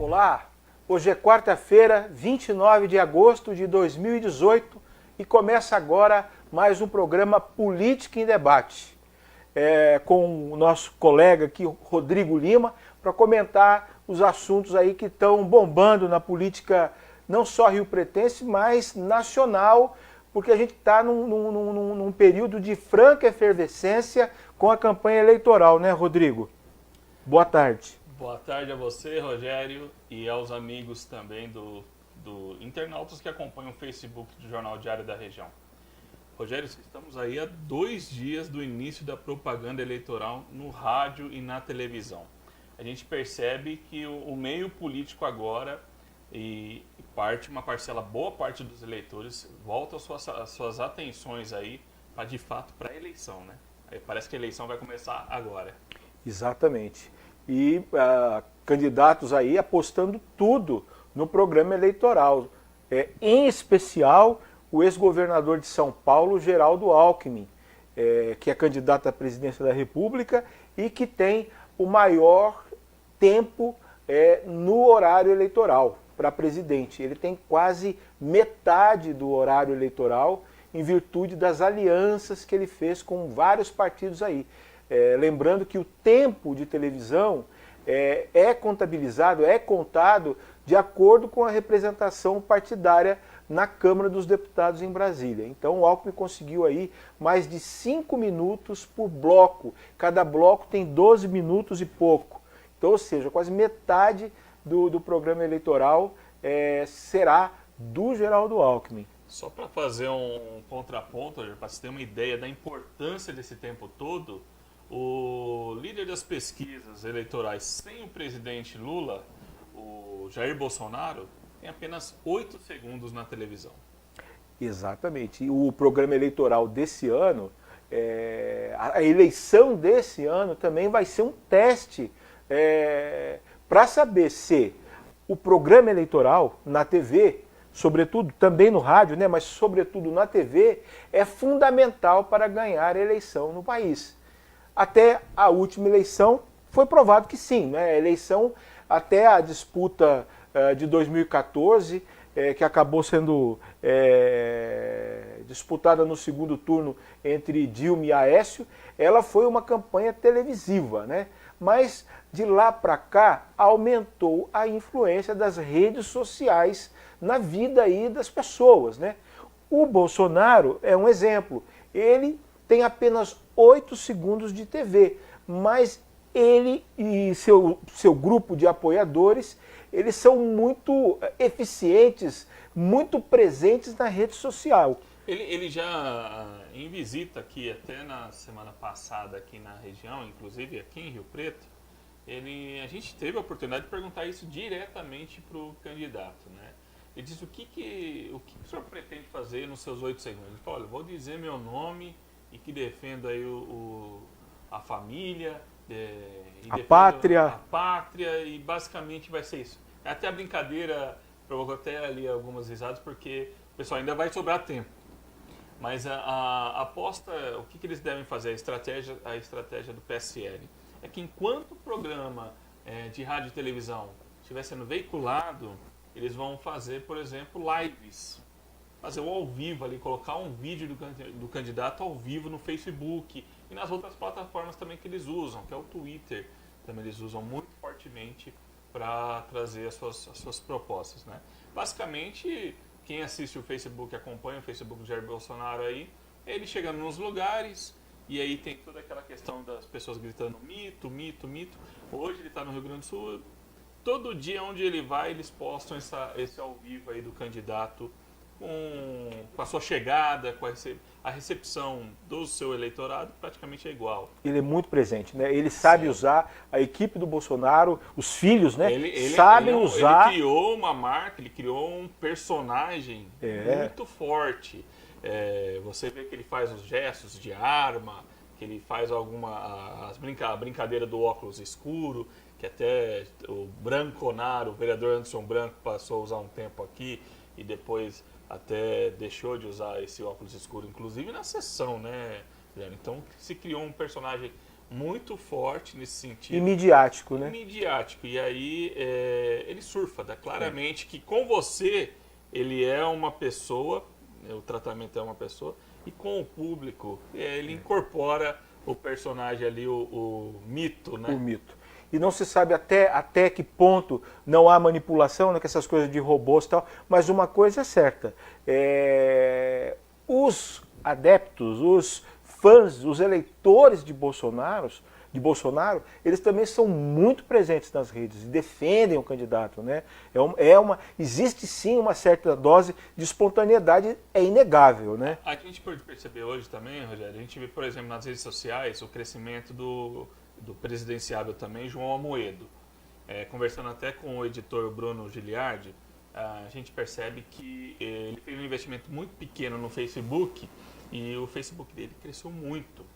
Olá, hoje é quarta-feira, 29 de agosto de 2018 e começa agora mais um programa Política em Debate com o nosso colega aqui, Rodrigo Lima, para comentar os assuntos aí que estão bombando na política não só rio-pretense, mas nacional, porque a gente está num período de franca efervescência com a campanha eleitoral, né, Rodrigo? Boa tarde. Boa tarde a você, Rogério, e aos amigos também do internautas que acompanham o Facebook do Jornal Diário da Região. Rogério, estamos aí há 2 dias do início da propaganda eleitoral no rádio e na televisão. A gente percebe que o meio político agora e uma parcela, boa parte dos eleitores volta as suas atenções aí de fato para a eleição, né? Aí parece que a eleição vai começar agora. Exatamente. E candidatos aí apostando tudo no programa eleitoral. Em especial, o ex-governador de São Paulo, Geraldo Alckmin, que é candidato à presidência da República e que tem o maior tempo no horário eleitoral para presidente. Ele tem quase metade do horário eleitoral em virtude das alianças que ele fez com vários partidos aí. Lembrando que o tempo de televisão é contabilizado, é contado de acordo com a representação partidária na Câmara dos Deputados em Brasília. Então o Alckmin conseguiu aí mais de 5 minutos por bloco. Cada bloco tem 12 minutos e pouco. Então, ou seja, quase metade do programa eleitoral será do Geraldo Alckmin. Só para fazer um contraponto, para você ter uma ideia da importância desse tempo todo, o líder das pesquisas eleitorais sem o presidente Lula, o Jair Bolsonaro, tem apenas 8 segundos na televisão. Exatamente. E o programa eleitoral desse ano, a eleição desse ano também vai ser um teste para saber se o programa eleitoral na TV, sobretudo também no rádio, né, mas sobretudo na TV, é fundamental para ganhar a eleição no país. Até a última eleição foi provado que sim, né? A eleição até a disputa de 2014, que acabou sendo disputada no segundo turno entre Dilma e Aécio, ela foi uma campanha televisiva, né? Mas de lá para cá aumentou a influência das redes sociais na vida aí das pessoas, né? O Bolsonaro é um exemplo. Ele tem apenas 8 segundos de TV, mas ele e seu grupo de apoiadores, eles são muito eficientes, muito presentes na rede social. Ele já, em visita aqui, até na semana passada aqui na região, inclusive aqui em Rio Preto, a gente teve a oportunidade de perguntar isso diretamente para o candidato, né? Ele disse o que o senhor pretende fazer nos seus 8 segundos. Ele falou, olha, vou dizer meu nome e que defendo aí a família, a pátria. A pátria, e basicamente vai ser isso. Até a brincadeira provocou até ali algumas risadas, porque o pessoal ainda vai sobrar tempo. Mas a aposta, o que eles devem fazer, a estratégia do PSL, é que enquanto o programa de rádio e televisão estiver sendo veiculado, eles vão fazer, por exemplo, lives. Fazer o ao vivo ali, colocar um vídeo do candidato ao vivo no Facebook e nas outras plataformas também que eles usam, que é o Twitter, também eles usam muito fortemente para trazer as suas propostas, né? Basicamente, quem assiste o Facebook, acompanha o Facebook do Jair Bolsonaro aí, ele chegando nos lugares e aí tem toda aquela questão das pessoas gritando mito, mito, mito. Hoje ele está no Rio Grande do Sul, todo dia onde ele vai, eles postam esse ao vivo aí do candidato com a sua chegada, com a recepção do seu eleitorado, praticamente é igual. Ele é muito presente, né? Ele sabe usar, a equipe do Bolsonaro, os filhos, né? Sabem usar. Ele criou uma marca, ele criou um personagem muito forte. Você vê que ele faz os gestos de arma, que ele faz a brincadeira do óculos escuro, que até o Branconaro, o vereador Anderson Branco, passou a usar um tempo aqui e depois até deixou de usar esse óculos escuro, inclusive na sessão, né, Guilherme? Então se criou um personagem muito forte nesse sentido. E midiático, né? Midiático. E aí ele surfa, dá claramente que com você ele é uma pessoa, o tratamento é uma pessoa, e com o público ele incorpora o personagem ali, o mito, né? O mito. E não se sabe até que ponto não há manipulação, né, com essas coisas de robôs e tal, mas uma coisa é certa, os adeptos, os fãs, os eleitores de Bolsonaro, eles também são muito presentes nas redes e defendem o candidato, né? Existe sim uma certa dose de espontaneidade, é inegável, né? A gente pode perceber hoje também, Rogério, a gente vê, por exemplo, nas redes sociais o crescimento do presidenciável também, João Amoedo. Conversando até com o editor Bruno Giliardi, a gente percebe que ele fez um investimento muito pequeno no Facebook e o Facebook dele cresceu muito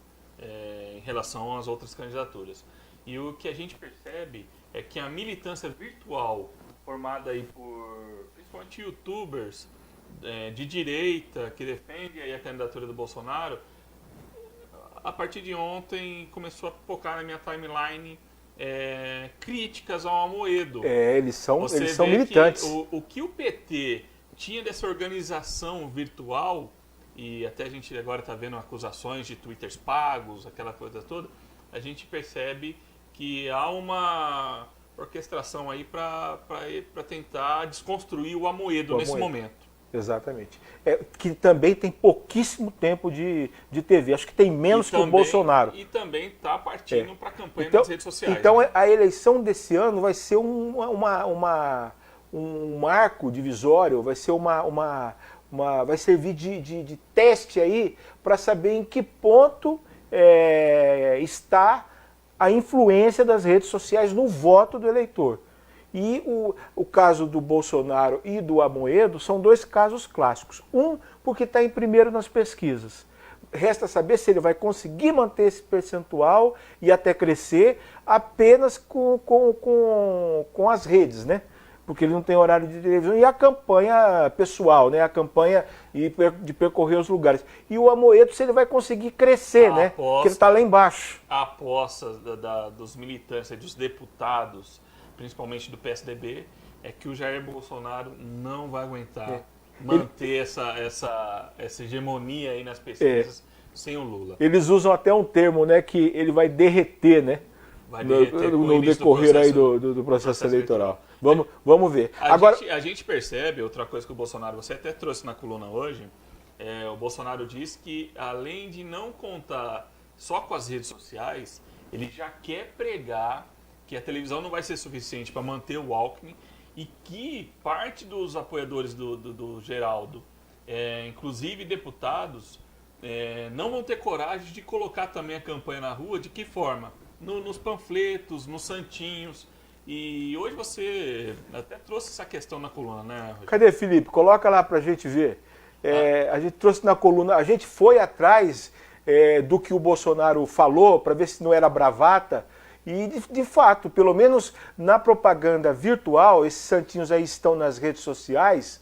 em relação às outras candidaturas. E o que a gente percebe é que a militância virtual, formada aí por principalmente youtubers de direita, que defendem aí a candidatura do Bolsonaro, a partir de ontem começou a focar na minha timeline críticas ao Amoedo. Eles são militantes. O que o PT tinha dessa organização virtual, e até a gente agora está vendo acusações de twitters pagos, aquela coisa toda, a gente percebe que há uma orquestração aí para tentar desconstruir o Amoedo nesse momento. Exatamente. Que também tem pouquíssimo tempo de TV. Acho que tem menos que o Bolsonaro. E também está partindo para a campanha nas redes sociais. Então, né? A eleição desse ano vai ser um marco divisório, vai ser vai servir de teste aí para saber em que ponto está a influência das redes sociais no voto do eleitor. E o caso do Bolsonaro e do Amoedo são dois casos clássicos. Um, porque está em primeiro nas pesquisas. Resta saber se ele vai conseguir manter esse percentual e até crescer apenas com as redes, né? Porque ele não tem horário de televisão. E a campanha pessoal, né? A campanha de percorrer os lugares. E o Amoedo, se ele vai conseguir crescer, né? Porque ele está lá embaixo. A aposta dos militantes, dos deputados, principalmente do PSDB, é que o Jair Bolsonaro não vai aguentar manter essa hegemonia aí nas pesquisas sem o Lula. Eles usam até um termo, né, que ele vai derreter, né? Vai derreter no decorrer aí do processo eleitoral. Vamos ver. A gente percebe, outra coisa que o Bolsonaro, você até trouxe na coluna hoje, o Bolsonaro diz que, além de não contar só com as redes sociais, ele já quer pregar que a televisão não vai ser suficiente para manter o Alckmin e que parte dos apoiadores do Geraldo, inclusive deputados, não vão ter coragem de colocar também a campanha na rua. De que forma? Nos panfletos, nos santinhos. E hoje você até trouxe essa questão na coluna, né, Rogério? Cadê, Felipe? Coloca lá pra gente ver. A gente trouxe na coluna, a gente foi atrás do que o Bolsonaro falou para ver se não era bravata. E, de fato, pelo menos na propaganda virtual, esses santinhos aí estão nas redes sociais,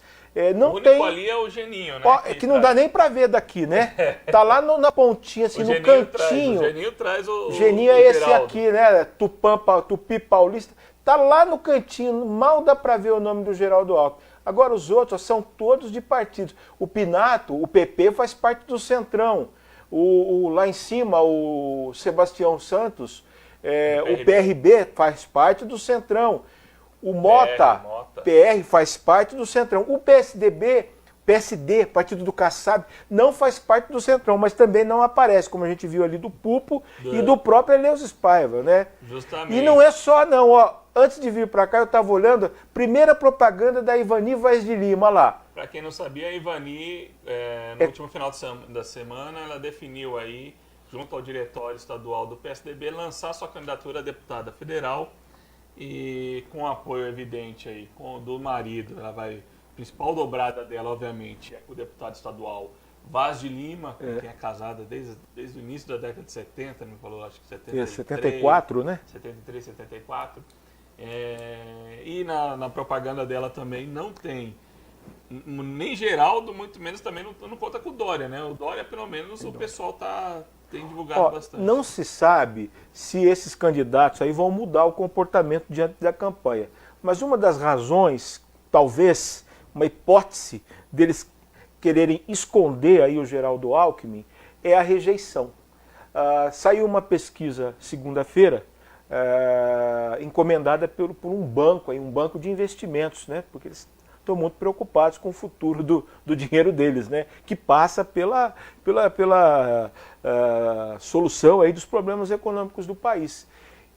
não o único tem... ali é o Geninho, né? É que não dá nem para ver daqui, né? Tá lá na pontinha, assim, no cantinho. O Geninho traz o Geninho é esse aqui, né? Tupi Paulista. Tá lá no cantinho, mal dá para ver o nome do Geraldo Alckmin. Agora os outros são todos de partidos. O Pinato, o PP faz parte do Centrão. Lá em cima, o Sebastião Santos, o PRB faz parte do Centrão. O Mota, PR, faz parte do Centrão. O PSD, Partido do Kassab, não faz parte do Centrão, mas também não aparece, como a gente viu ali do Pupo e do próprio Eleusis Paiva, né? Justamente. E não é só não, ó. Antes de vir para cá, eu estava olhando, primeira propaganda da Ivani Vaz de Lima, lá. Para quem não sabia, a Ivani, no último final da semana, ela definiu aí, junto ao diretório estadual do PSDB, lançar sua candidatura a deputada federal e com apoio evidente aí do marido. Ela vai, a principal dobrada dela, obviamente, é com o deputado estadual Vaz de Lima, com quem é casada desde o início da década de 70, me falou, acho que 74, né? 73, 74. E na propaganda dela também não tem nem Geraldo, muito menos também não conta com o Dória, né? O Dória, pelo menos, o pessoal tem divulgado bastante. Não se sabe se esses candidatos aí vão mudar o comportamento diante da campanha. Mas uma das razões, talvez, uma hipótese deles quererem esconder aí o Geraldo Alckmin é a rejeição. Saiu uma pesquisa segunda-feira, encomendada por um banco de investimentos, né? Porque eles estão muito preocupados com o futuro do dinheiro deles, né? Que passa pela solução aí dos problemas econômicos do país.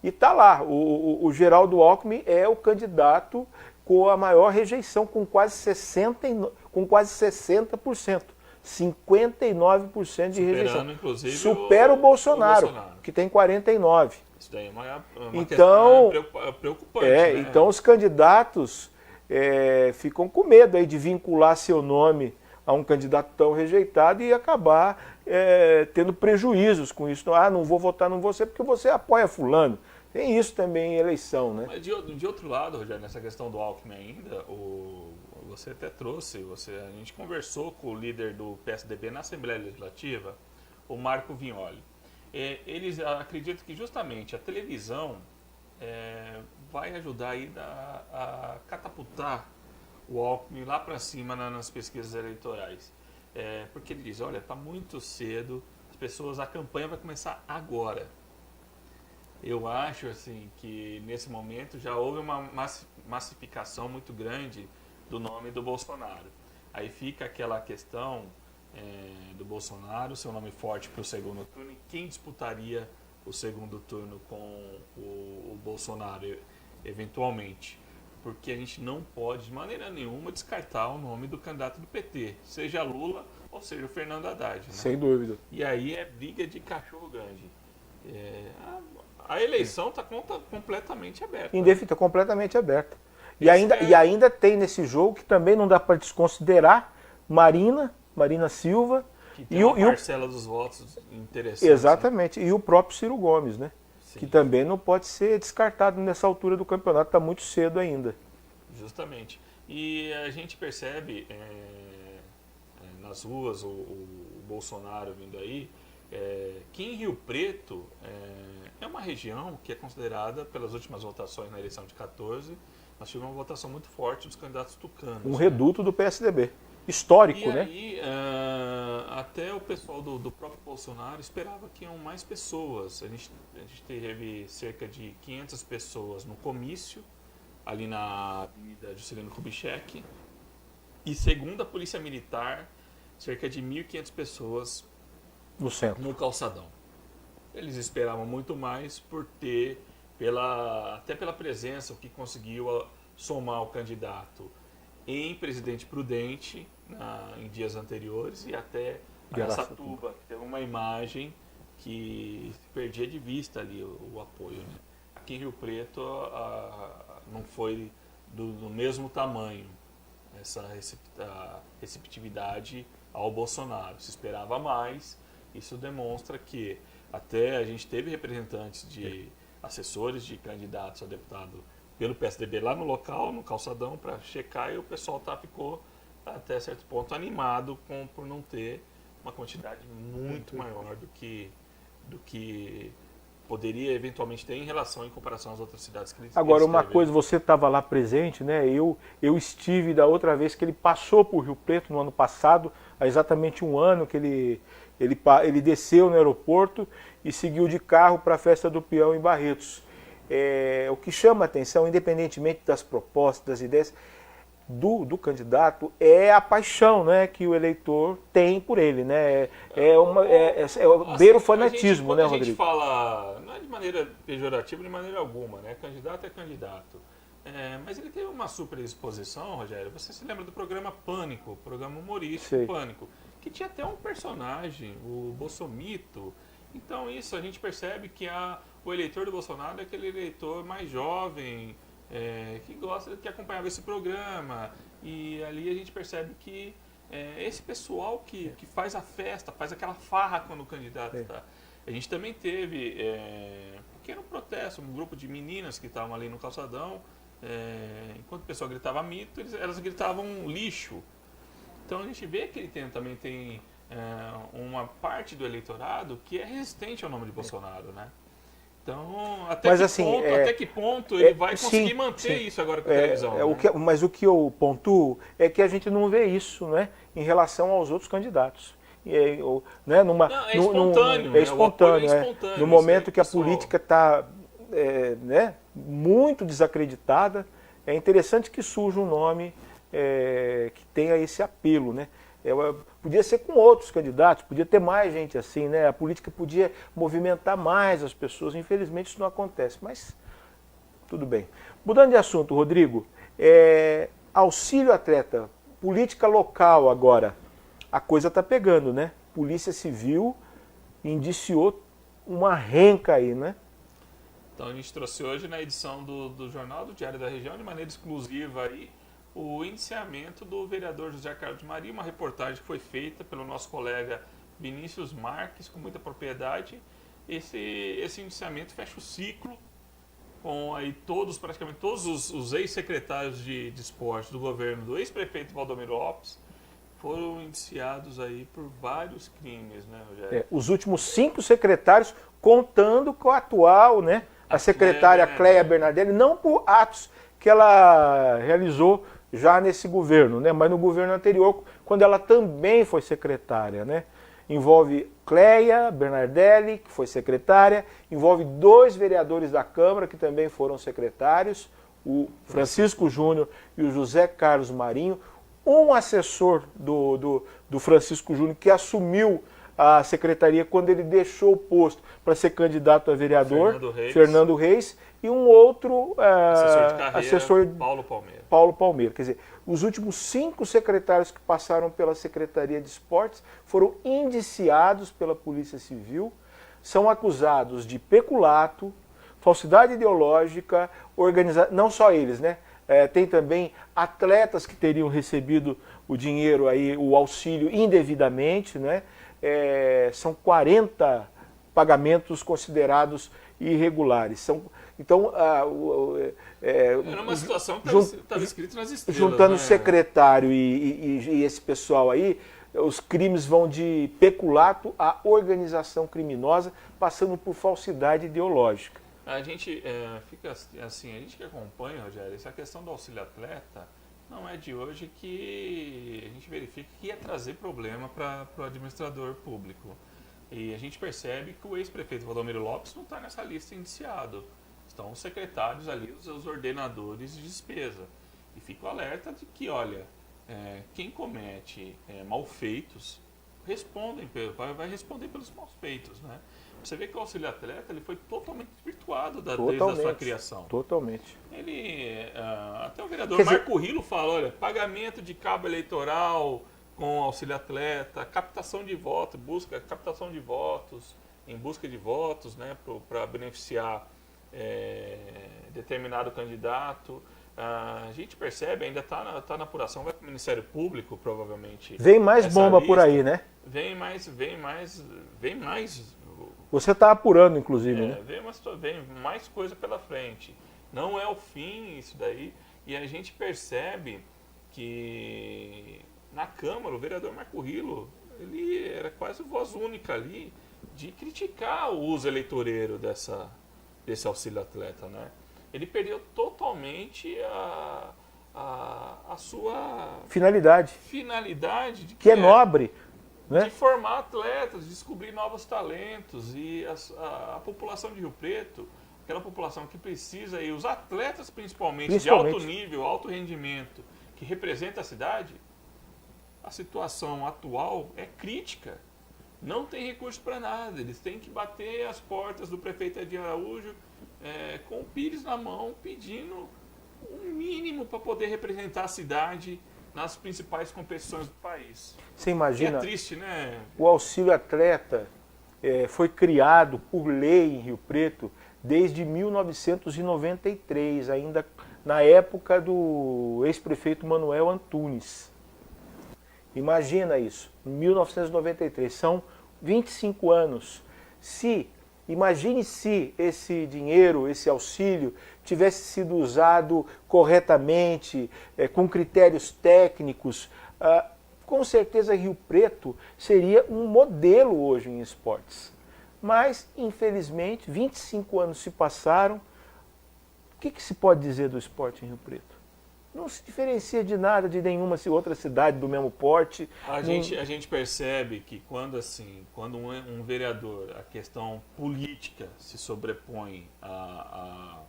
E está lá, o Geraldo Alckmin é o candidato com a maior rejeição, com quase 60%. 59% de rejeição. Inclusive, supera o Bolsonaro, que tem 49%. Isso daí é uma então, questão preocupante. Né? Então os candidatos ficam com medo aí de vincular seu nome a um candidato tão rejeitado e acabar tendo prejuízos com isso. Não vou votar em você porque você apoia fulano. Tem isso também em eleição, né? Mas de outro lado, Rogério, nessa questão do Alckmin ainda, você até trouxe, a gente conversou com o líder do PSDB na Assembleia Legislativa, o Marco Vignoli. Eles acreditam que justamente a televisão vai ajudar aí a catapultar o Alckmin lá para cima nas pesquisas eleitorais. Porque ele diz, olha, está muito cedo, a campanha vai começar agora. Eu acho assim que nesse momento já houve uma massificação muito grande do nome do Bolsonaro. Aí fica aquela questão do Bolsonaro, seu nome forte para o segundo turno, e quem disputaria o segundo turno com o Bolsonaro eventualmente. Porque a gente não pode de maneira nenhuma descartar o nome do candidato do PT, seja Lula ou seja o Fernando Haddad. Né? Sem dúvida. E aí é briga de cachorro grande. A eleição está completamente aberta. Está completamente aberta. E ainda tem nesse jogo que também não dá para desconsiderar Marina Silva. Que tem uma parcela dos votos interessante. Exatamente. Né? E o próprio Ciro Gomes, né? Sim. Que também não pode ser descartado nessa altura do campeonato, está muito cedo ainda. Justamente. E a gente percebe nas ruas o Bolsonaro vindo aí, que em Rio Preto é uma região que é considerada, pelas últimas votações na eleição de 14, nós tivemos uma votação muito forte dos candidatos tucanos. Um reduto do PSDB. Histórico, né? E aí, até o pessoal do próprio Bolsonaro esperava que iam mais pessoas. A gente teve cerca de 500 pessoas no comício, ali na Avenida Juscelino Kubitschek. E segundo a Polícia Militar, cerca de 1.500 pessoas No centro. no calçadão. Eles esperavam muito mais por ter, até pela presença, o que conseguiu somar o candidato em Presidente Prudente em dias anteriores e até Araçatuba, que teve uma imagem que se perdia de vista ali o apoio. Né? Aqui em Rio Preto não foi do mesmo tamanho essa receptividade ao Bolsonaro. Se esperava mais, isso demonstra que até a gente teve representantes de assessores de candidatos a deputado pelo PSDB lá no local, no calçadão, para checar, e o pessoal ficou até certo ponto animado por não ter uma quantidade muito maior do que poderia eventualmente ter em comparação às outras cidades que ele Agora, uma coisa, você estava lá presente, né? Eu estive da outra vez que ele passou por Rio Preto no ano passado, há exatamente um ano que ele desceu no aeroporto e seguiu de carro para a Festa do Peão em Barretos. O que chama a atenção, independentemente das propostas, das ideias do candidato, é a paixão, né, que o eleitor tem por ele, né? Beira o fanatismo, né, Rodrigo? A gente fala, não é de maneira pejorativa, de maneira alguma, né? Candidato é candidato. Mas ele teve uma super exposição, Rogério. Você se lembra do programa Pânico, programa humorístico. Sei. Pânico, que tinha até um personagem, o Bolsomito. Então isso a gente percebe que o eleitor do Bolsonaro é aquele eleitor mais jovem, que acompanhava esse programa, e ali a gente percebe que esse pessoal que faz a festa, faz aquela farra quando o candidato está. A gente também teve um pequeno protesto, um grupo de meninas que estavam ali no calçadão, enquanto o pessoal gritava mito, elas gritavam lixo. Então a gente vê que ele também tem uma parte do eleitorado que é resistente ao nome de Bolsonaro, né? Então, até que ponto ele vai conseguir manter isso agora com a televisão? Né? Mas o que eu pontuo é que a gente não vê isso, né, em relação aos outros candidatos. É espontâneo. É espontâneo. No momento que a política está muito desacreditada, é interessante que surja um nome que tenha esse apelo, né? Podia ser com outros candidatos, podia ter mais gente assim, né? A política podia movimentar mais as pessoas. Infelizmente isso não acontece, mas tudo bem. Mudando de assunto, Rodrigo, auxílio atleta, política local agora, a coisa está pegando, né? Polícia Civil indiciou uma renca aí, né? Então a gente trouxe hoje na edição do Jornal do Diário da Região, de maneira exclusiva aí, o indiciamento do vereador José Carlos de Maria, uma reportagem que foi feita pelo nosso colega Vinícius Marques, com muita propriedade. Esse indiciamento fecha o ciclo com aí praticamente todos os ex-secretários de esporte do governo do ex-prefeito Valdomiro Lopes foram indiciados aí por vários crimes, né, Rogério? Os últimos 5 secretários, contando com a atual, né, a secretária Cléia Bernardelli, não por atos que ela realizou já nesse governo, né? Mas no governo anterior, quando ela também foi secretária, né? Envolve Cléia Bernardelli, que foi secretária, envolve 2 vereadores da Câmara, que também foram secretários, o Francisco Júnior e o José Carlos Marinho, um assessor do Francisco Júnior, que assumiu a secretaria quando ele deixou o posto para ser candidato a vereador, Fernando Reis, e um outro assessor de carreira, Paulo Palmeira. Quer dizer, os últimos 5 secretários que passaram pela Secretaria de Esportes foram indiciados pela Polícia Civil, são acusados de peculato, falsidade ideológica, não só eles, né? Tem também atletas que teriam recebido o dinheiro aí, o auxílio indevidamente, né? São 40 pagamentos considerados irregulares. Então, era uma situação que estava escrita nas estrelas. Juntando né? o secretário e esse pessoal aí, os crimes vão de peculato a organização criminosa, passando por falsidade ideológica. A gente fica assim, a gente que acompanha, Rogério, essa questão do auxílio atleta não é de hoje que a gente verifica que ia trazer problema para o administrador público. E a gente percebe que o ex-prefeito Valdomiro Lopes não está nessa lista indiciado. Estão os secretários ali, os ordenadores de despesa. E fica o alerta de que, olha, quem comete malfeitos vai responder pelos malfeitos, né? Você vê que o auxílio atleta ele foi totalmente desvirtuado desde a sua criação. Totalmente. Até o vereador Marco Rilo fala, olha, pagamento de cabo eleitoral com auxílio atleta, captação de votos, captação de votos, em busca de votos, né, para beneficiar determinado candidato. A gente percebe, ainda está na apuração, vai para o Ministério Público, provavelmente. Vem mais bomba por aí, né? Vem mais. Você está apurando, inclusive, né? Vem mais coisa pela frente. Não é o fim isso daí. E a gente percebe que na Câmara, o vereador Marco Rilo, ele era quase voz única ali de criticar o uso eleitoreiro desse auxílio atleta, né? Ele perdeu totalmente a sua finalidade de que é nobre, né? De formar atletas, de descobrir novos talentos. E a população de Rio Preto, aquela população que precisa, e os atletas principalmente de alto nível, alto rendimento, que representa a cidade, a situação atual é crítica. Não tem recurso para nada. Eles têm que bater as portas do prefeito Edinho Araújo com o pires na mão, pedindo um mínimo para poder representar a cidade nas principais competições do país. Você imagina? É triste, né? O auxílio atleta foi criado por lei em Rio Preto desde 1993, ainda na época do ex-prefeito Manuel Antunes. Imagina isso, 1993, são 25 anos. Imagine se esse dinheiro, esse auxílio, tivesse sido usado corretamente, com critérios técnicos, com certeza Rio Preto seria um modelo hoje em esportes. Mas, infelizmente, 25 anos se passaram. O que se pode dizer do esporte em Rio Preto? Não se diferencia de nada de nenhuma outra cidade do mesmo porte. A gente percebe que quando um vereador, a questão política se sobrepõe à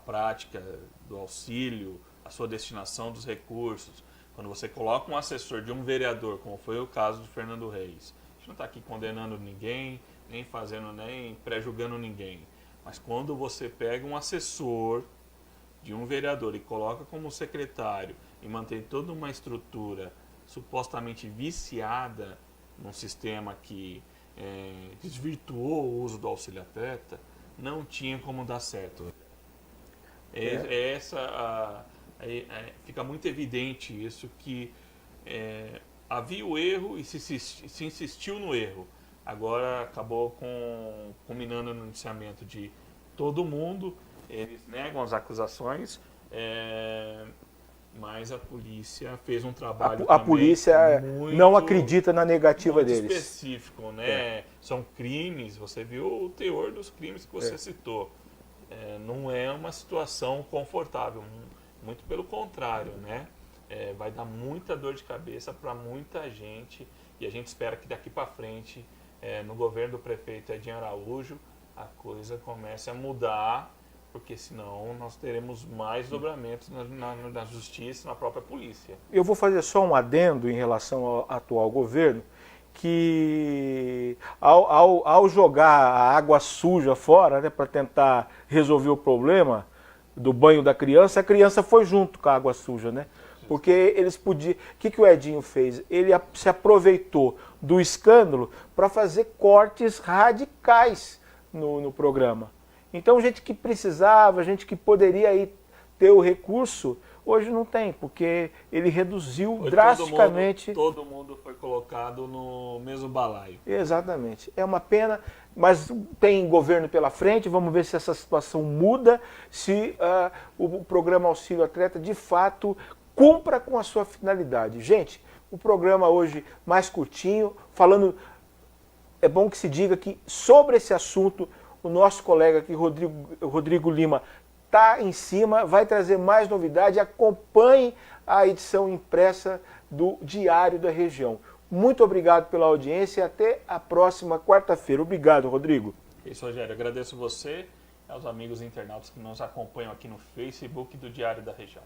prática do auxílio, à sua destinação dos recursos, quando você coloca um assessor de um vereador, como foi o caso de Fernando Reis, a gente não está aqui condenando ninguém, nem pré-julgando ninguém, mas quando você pega um assessor de um vereador e coloca como secretário e mantém toda uma estrutura supostamente viciada num sistema que desvirtuou o uso do auxílio atleta, não tinha como dar certo. Fica muito evidente isso, que havia o erro e se insistiu no erro. Agora acabou culminando no indiciamento de todo mundo. Eles negam as acusações, mas a polícia fez um trabalho a polícia não acredita na negativa muito deles. Específico, né? São crimes, você viu o teor dos crimes que você citou. Não é uma situação confortável, muito pelo contrário, né? Vai dar muita dor de cabeça para muita gente, e a gente espera que daqui para frente, no governo do prefeito Edinho Araújo, a coisa comece a mudar, porque senão nós teremos mais dobramentos na justiça e na própria polícia. Eu vou fazer só um adendo em relação ao atual governo, que ao jogar a água suja fora, né, para tentar resolver o problema do banho da criança, a criança foi junto com a água suja, né? Porque eles podiam... O que o Edinho fez? Ele se aproveitou do escândalo para fazer cortes radicais no programa. Então, gente que precisava, gente que poderia aí ter o recurso, hoje não tem, porque ele reduziu drasticamente. Todo mundo foi colocado no mesmo balaio. Exatamente. É uma pena, mas tem governo pela frente, vamos ver se essa situação muda, se o programa Auxílio Atleta de fato cumpra com a sua finalidade. Gente, o programa hoje mais curtinho, falando, é bom que se diga que sobre esse assunto, o nosso colega aqui, Rodrigo Lima, está em cima, vai trazer mais novidade. Acompanhe a edição impressa do Diário da Região. Muito obrigado pela audiência e até a próxima quarta-feira. Obrigado, Rodrigo. Isso, Rogério. Agradeço você e aos amigos internautas que nos acompanham aqui no Facebook do Diário da Região.